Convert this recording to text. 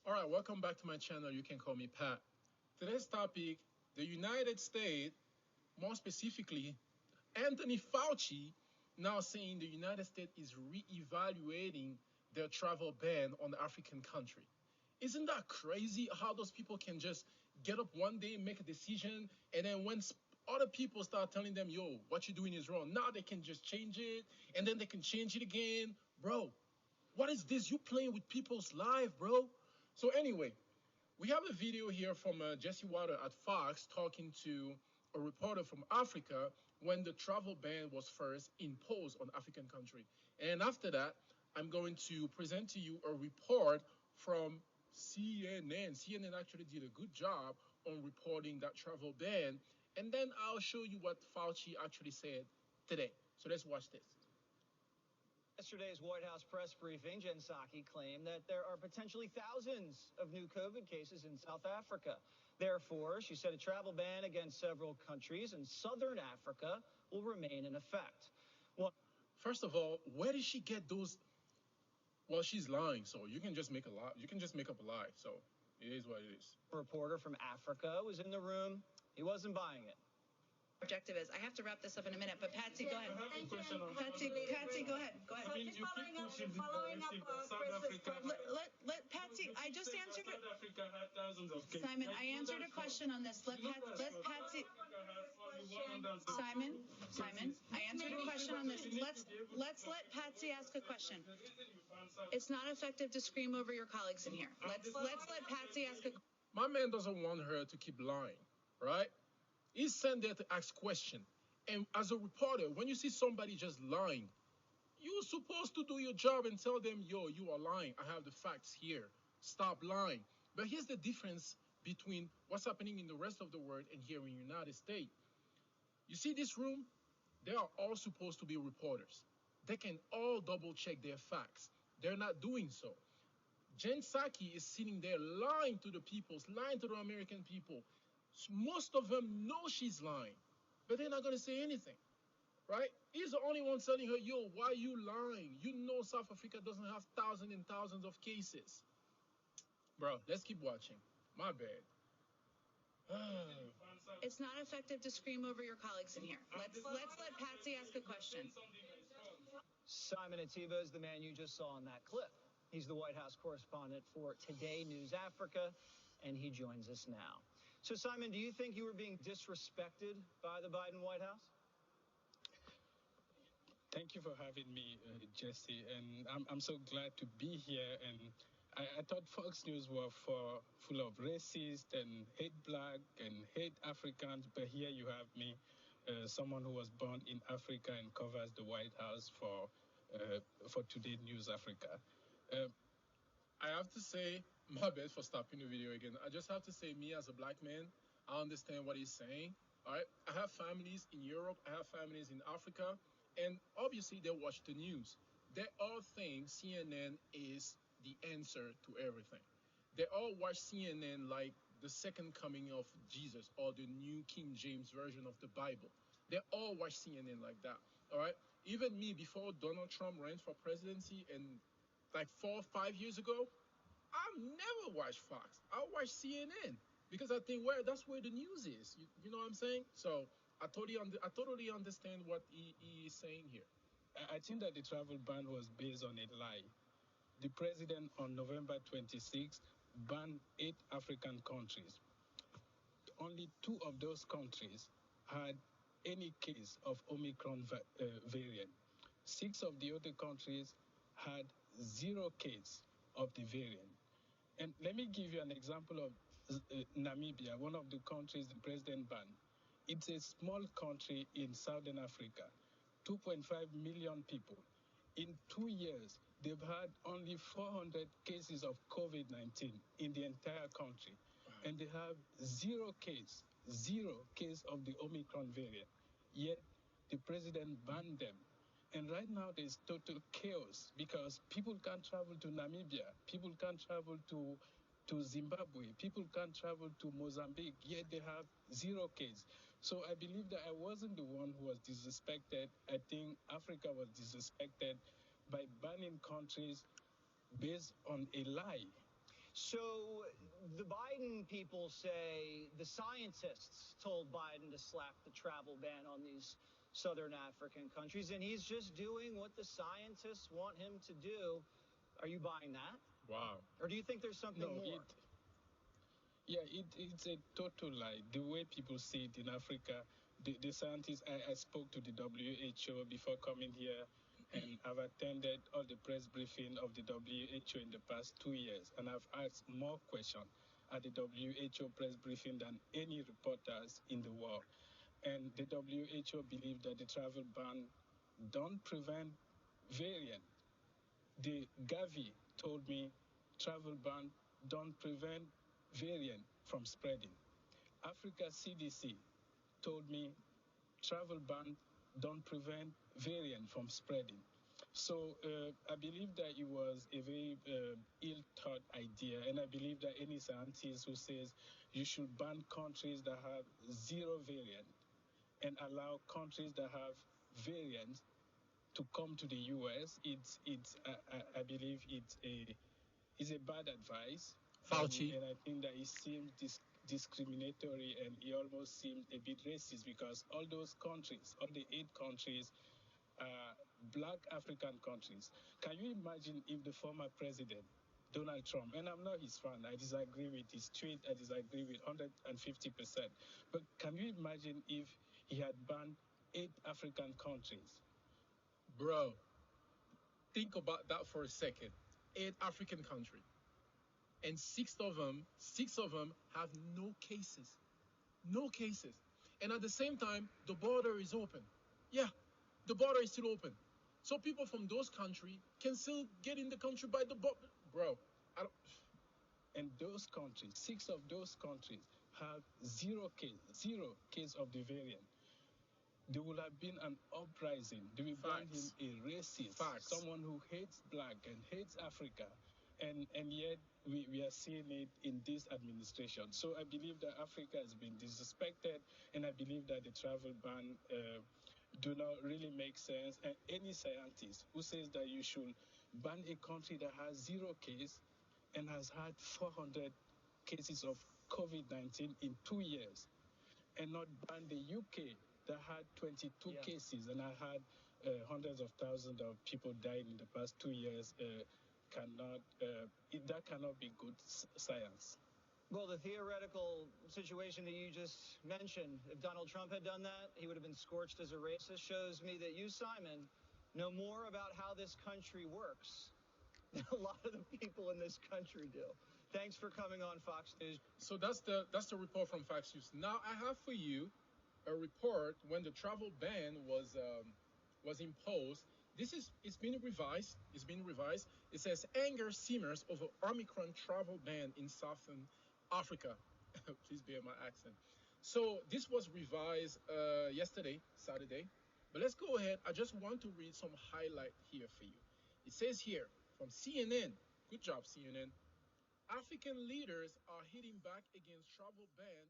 All right, welcome back to my channel. You can call me Pat. Today's topic, the United States, more specifically, Anthony Fauci, now saying the United States is re-evaluating their travel ban on the African country. Isn't that crazy how those people can just get up one day, make a decision, and then when other people start telling them, yo, what you're doing is wrong, now they can just change it, and then they can change it again. Bro, what is this? You playing with people's life, bro. So anyway, we have a video here from Jesse Water at Fox talking to a reporter from Africa when the travel ban was first imposed on African country. And after that, I'm going to present to you a report from CNN. CNN actually did a good job on reporting that travel ban. And then I'll show you what Fauci actually said today. So let's watch this. Yesterday's White House press briefing, Jen Psaki claimed that there are potentially thousands of new COVID cases in South Africa. Therefore, she said a travel ban against several countries in southern Africa will remain in effect. Well, first of all, where did she get those? Well, she's lying, so you can just make a lie. You can just make up a lie. So it is what it is. A reporter from Africa was in the room. He wasn't buying it. Objective is. I have to wrap this up in a minute, but Patsy, go ahead. Patsy, go ahead. Go ahead. I mean, following up, let Patsy. I just answered it. South Africa had thousands of cases. Simon, I answered a question on this. Let Patsy. Simon, I answered a question on this. Let's let Patsy ask a question. It's not effective to scream over your colleagues in here. Let's let Patsy ask a. My man doesn't want her to keep lying, right? He's sent there to ask questions. And as a reporter, when you see somebody just lying, you're supposed to do your job and tell them, yo, you are lying. I have the facts here. Stop lying. But here's the difference between what's happening in the rest of the world and here in the United States. You see this room? They are all supposed to be reporters. They can all double check their facts. They're not doing so. Jen Psaki is sitting there lying to the people, lying to the American people. Most of them know she's lying, but they're not going to say anything, right? He's the only one telling her, yo, why are you lying? You know South Africa doesn't have thousands and thousands of cases. Bro, let's keep watching. My bad. It's not effective to scream over your colleagues in here. Let's let Patsy ask a question. Simon Ateba is the man you just saw in that clip. He's the White House correspondent for Today News Africa, and he joins us now. So, Simon, do you think you were being disrespected by the Biden White House? Thank you for having me, Jesse, and I'm so glad to be here. And I thought Fox News were full of racist and hate black and hate Africans, but here you have me, someone who was born in Africa and covers the White House for Today News Africa. I have to say, my bad for stopping the video again. I just have to say, me as a black man, I understand what he's saying. All right, I have families in Europe, I have families in Africa, and obviously they watch the news. They all think CNN is the answer to everything. They all watch CNN like the second coming of Jesus or the new King James version of the Bible. They all watch CNN like that. All right, even me, before Donald Trump ran for presidency and like 4 or 5 years ago, I never watched Fox. I watch CNN because I think that's where the news is. You know what I'm saying? So I totally understand what he is saying here. I think that the travel ban was based on a lie. The president on November 26 banned 8 African countries. Only 2 of those countries had any case of Omicron variant. 6 of the other countries had 0 case of the variant. And let me give you an example of Namibia, one of the countries the president banned. It's a small country in Southern Africa, 2.5 million people. In 2 years, they've had only 400 cases of COVID-19 in the entire country. And they have 0 case of the Omicron variant. Yet the president banned them. And right now there's total chaos because people can't travel to Namibia, people can't travel to Zimbabwe, people can't travel to Mozambique, yet they have 0 case. So I believe that I wasn't the one who was disrespected. I think Africa was disrespected by banning countries based on a lie. So the Biden people say the scientists told Biden to slap the travel ban on these southern African countries, and he's just doing what the scientists want him to do. Are you buying that? Wow. Or do you think there's something No, more? it's a total lie. The way people see it in Africa, the scientists, I spoke to the WHO before coming here, and I've attended all the press briefing of the WHO in the past 2 years, and I've asked more questions at the WHO press briefing than any reporters in the world. And the WHO believe that the travel ban don't prevent variant. The Gavi told me travel ban don't prevent variant from spreading. Africa CDC told me travel ban don't prevent variant from spreading. So I believe that it was a very ill-thought idea, and I believe that any scientist who says you should ban countries that have zero variant and allow countries that have variants to come to the U.S. I believe it's a bad advice. Fauci. And I think that it seems discriminatory, and it almost seems a bit racist because all those countries, all the 8 countries, are black African countries. Can you imagine if the former president, Donald Trump, and I'm not his fan, I disagree with his tweet, I disagree with 150%, but can you imagine if he had banned 8 African countries? Bro, think about that for a second. 8 African countries, and six of them have no cases. No cases. And at the same time, the border is open. Yeah, the border is still open. So people from those countries can still get in the country by the border. Bro, I don't. And those countries, 6 of those countries, have zero case of the variant. There will have been an uprising. They will brand him Facts. a racist, Facts. someone who hates black and hates Africa. And yet we are seeing it in this administration. So I believe that Africa has been disrespected, and I believe that the travel ban do not really make sense. And any scientist who says that you should ban a country that has zero case and has had 400 cases of COVID-19 in 2 years, and not ban the UK that had 22 Yeah. cases and I had hundreds of thousands of people died in the past 2 years. That cannot be good science. Well, the theoretical situation that you just mentioned, if Donald Trump had done that, he would have been scorched as a racist, shows me that you, Simon, know more about how this country works than a lot of the people in this country do. Thanks for coming on Fox News. So that's the report from Fox News. Now I have for you a report when the travel ban was imposed. It's been revised. It's been revised. It says anger simmers over Omicron travel ban in Southern Africa. Please bear my accent. So this was revised yesterday, Saturday. But let's go ahead. I just want to read some highlight here for you. It says here from CNN. Good job, CNN. African leaders are hitting back against travel ban